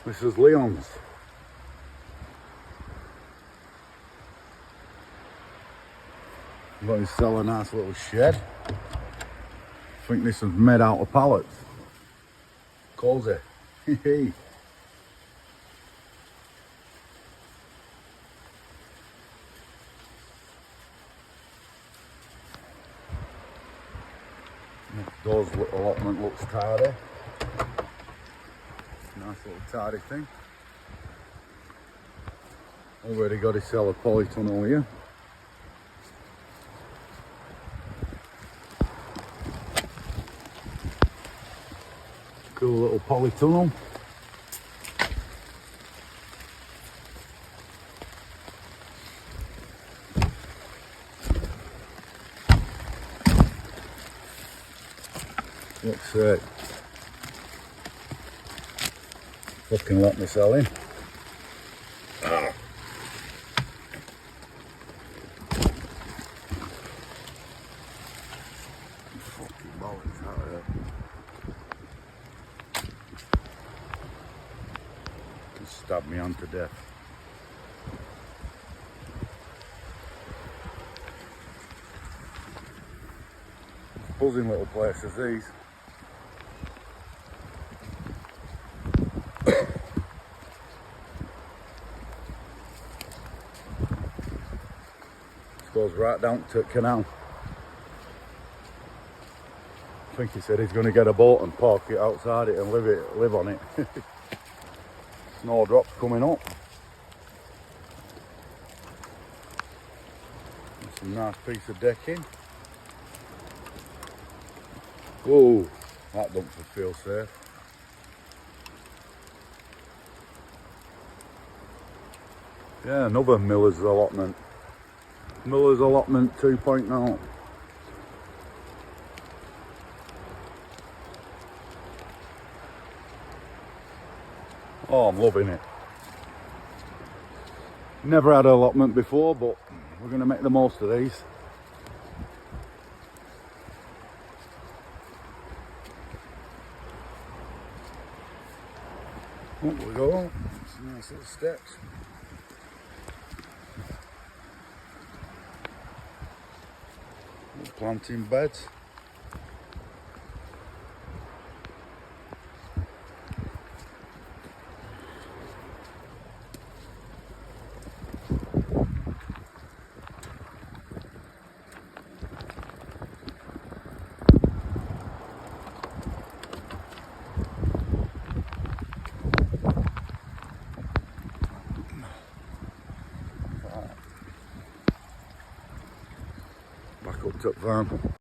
This is Leon's. I'm going to sell a nice little shed. I think this is made out of pallets. Cozy. Next door's allotment looks tidy. Nice little tidy thing. Already got a cellar polytunnel here. Cool little polytunnel. Looks fucking let me sell in. Ah. Fucking bollocks out of there. Stabbed me on to death. Buzzing little places these. This goes right down to the canal. I think he said he's going to get a boat and park it outside it and live on it. Snowdrops coming up. Some nice piece of decking. Whoa, that don't feel safe. Yeah, another Miller's allotment. Miller's allotment 2.0. Oh, I'm loving it. Never had an allotment before, but we're going to make the most of these. Up we go. Some nice little steps. Little planting beds. Back up to the farm.